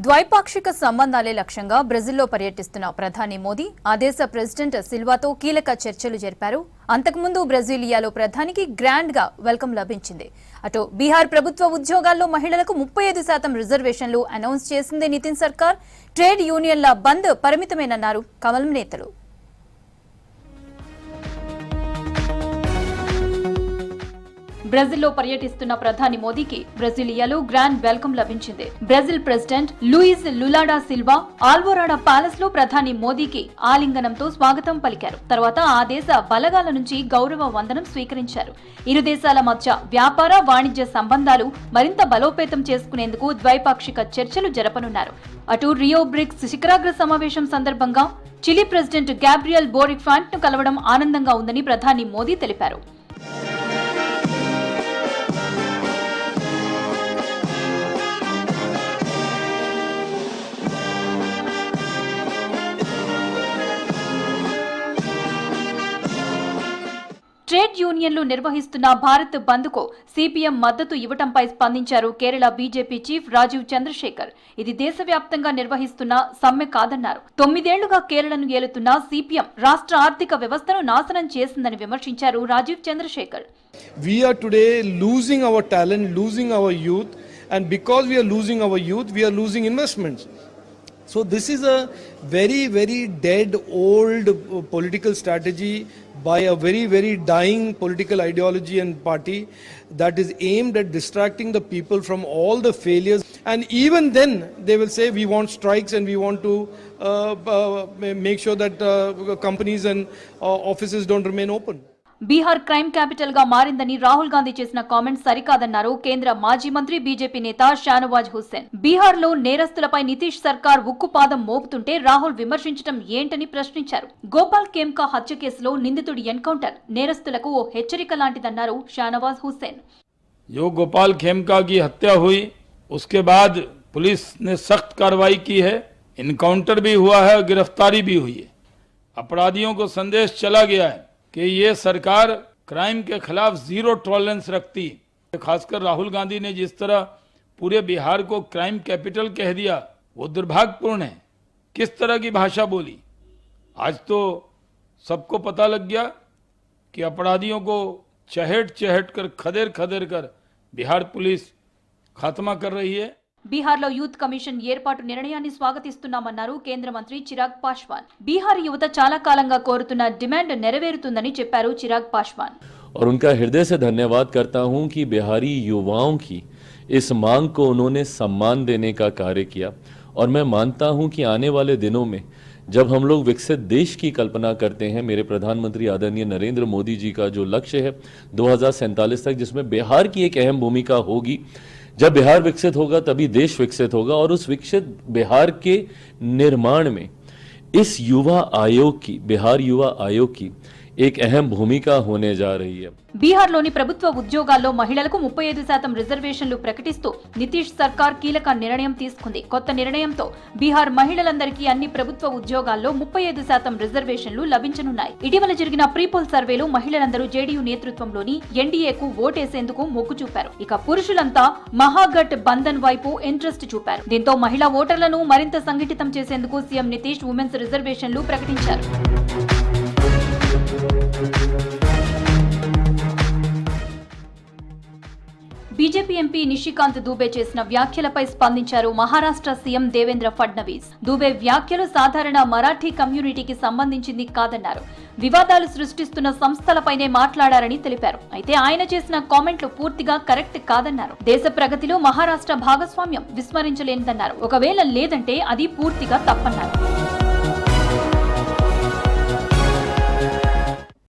ద్వైపాక్షిక సంబంధాలే లక్ష్యంగా బ్రెజిల్లో పర్యటిస్తున్న ప్రధాని మోదీ ఆ దేశ ప్రెసిడెంట్ సిల్వాతో కీలక చర్చలు జరిపారు. అంతకుముందు బ్రెజిలియాలో ప్రధానికి గ్రాండ్ గా వెల్కమ్ లభించింది. అటు బీహార్ ప్రభుత్వ ఉద్యోగాల్లో మహిళలకు 35% రిజర్వేషన్లు అనౌన్స్ చేసింది నితిన్ సర్కార్. ట్రేడ్ యూనియన్ల బంద్ పరిమితమేనన్నారు కమలం నేతలు. బ్రెజిల్లో పర్యటిస్తున్న ప్రధాని మోదీకి బ్రెజిలియాలో గ్రాండ్ వెల్కమ్ లభించింది. Brazil president Luiz Lula da Silva Alvorada palace లో ప్రధాని మోదీకి ఆలింగనంతో స్వాగతం పలికారు. తర్వాత ఆ దేశ బలగాల నుంచి గౌరవ వందనం స్వీకరించారు. ఇరు దేశాల మధ్య వ్యాపార వాణిజ్య సంబంధాలు మరింత బలోపేతం చేసుకునేందుకు ద్వైపాక్షిక చర్చలు జరపనున్నారు. అటు రియో బ్రిక్స్ శిఖరాగ్ర సమావేశం సందర్భంగా Chile president Gabriel Boric Font ను కలవడం ఆనందంగా ఉందని ప్రధాని మోదీ తెలిపారు. ట్రేడ్ యూనియన్లు నిర్వహిస్తున్న భారత్ బంద్ కు సిపిఎం మద్దతు ఇవ్వటంపై స్పందించారు కేరళ బీజేపీ చీఫ్ రాజీవ్ చంద్రశేఖర్. ఇది దేశవ్యాప్తంగా నిర్వహిస్తున్న సమ్మె కాదన్నారు. 9 ఏళ్లుగా కేరళను ఏలుతున్న సిపిఎం రాష్ట్ర ఆర్థిక వ్యవస్థను నాశనం చేసిందని విమర్శించారు Rajeev Chandrasekhar. We are today losing our talent, losing our youth, and because we are losing our youth, we are losing investments. So this is a very dead old political strategy by a very dying political ideology and party that is aimed at distracting the people from all the failures, and even then they will say we want strikes and we want to make sure that companies and offices don't remain open. Bihar crime capital గా మారిందని రాహుల్ గాంధీ చేసిన comments సరికాదన్నారు కేంద్ర మాజీ మంత్రి BJP నేత షానవాజ్ హుస్సేన్. బీహార్ లో నేరస్తులపై నితీష్ సర్కార్ ఉక్కుపాదం మోపుతుంటే రాహుల్ విమర్శించడం ఏంటని ప్రశ్నించారు. గోపాల్ కేమ్కా హత్య కేసులో నిందితుడి ఎన్కౌంటర్ నేరస్తులకు ఓ హెచ్చరిక లాంటిదన్నారు షానవాజ్ హుస్సేన్. जो गोपाल खेमका की हत्या हुई उसके बाद पुलिस ने सख्त कार्रवाई की है, इनकाउंटर भी हुआ है और गिरफ्तारी भी हुई है. अपराधियों को संदेश चला गया है कि ये सरकार क्राइम के खिलाफ जीरो टॉलरेंस रखती है. खासकर राहुल गांधी ने जिस तरह पूरे बिहार को क्राइम कैपिटल कह दिया वो दुर्भाग्यपूर्ण है. किस तरह की भाषा बोली. आज तो सबको पता लग गया कि अपराधियों को चहेट कर खदेर कर बिहार पुलिस खात्मा कर रही है. బీహార్లో యూత్ కమిషన్ ఏర్పాటు నిర్ణయాన్ని స్వాగతిస్తున్నామన్నారు కేంద్ర మంత్రి చిరాగ్ పాస్వాన్. బీహార్ యువత చాలా కాలంగా కోరుతున్న డిమాండ్ నెరవేరుతుందని చెప్పారు చిరాగ్ పాస్వాన్. और उनका हृदय से धन्यवाद करता हूं कि बिहारी युवाओं की इस मांग को उन्होंने सम्मान देने का कार्य किया. और मैं मानता हूं कि आने वाले दिनों में जब हम लोग विकसित देश की कल्पना करते हैं, मेरे प्रधानमंत्री आदरणीय नरेंद्र मोदी जी का जो लक्ष्य है 2047 तक, जिसमें बिहार की एक अहम भूमिका होगी. जब बिहार विकसित होगा तभी देश विकसित होगा. और उस विकसित बिहार के निर्माण में इस युवा आयोग की, बिहार युवा आयोग की एक अहम भूमिका होने जा रही है. బీహార్లోని ప్రభుత్వ ఉద్యోగాల్లో మహిళలకు 35% రిజర్వేషన్లు ప్రకటిస్తూ నితీష్ సర్కార్ కీలక నిర్ణయం తీసుకుంది. కొత్త నిర్ణయంతో బీహార్ మహిళలందరికీ అన్ని ప్రభుత్వ ఉద్యోగాల్లో 35% రిజర్వేషన్లు లభించనున్నాయి. ఇటీవల జరిగిన ప్రీపోల్ సర్వేలో మహిళలందరూ జేడీయూ నేతృత్వంలోని ఎన్డీఏకు ఓటేసేందుకు మొగ్గు చూపారు. ఇక పురుషులంతా మహాగఠ్ బంధన్ వైపు ఇంట్రెస్ట్ చూపారు. దీంతో మహిళా ఓటర్లను మరింత సంఘటితం చేసేందుకు సీఎం నితీష్ ఉమెన్స్ రిజర్వేషన్లు ప్రకటించారు. బీజేపీ ఎంపీ నిషికాంత్ దూబే చేసిన వ్యాఖ్యలపై స్పందించారు మహారాష్ట్ర సీఎం దేవేంద్ర ఫడ్నవీస్. దూబే వ్యాఖ్యలు సాధారణ మరాఠీ కమ్యూనిటీకి సంబంధించింది కాదన్నారు. వివాదాలు సృష్టిస్తున్న సంస్థలపైనే మాట్లాడారని తెలిపారు. అయితే ఆయన చేసిన కామెంట్లు పూర్తిగా కరెక్ట్ కాదన్నారు. దేశ ప్రగతిలో మహారాష్ట్ర భాగస్వామ్యం విస్మరించలేనిదన్నారు. ఒకవేళ లేదంటే అది పూర్తిగా తప్పన్నారు.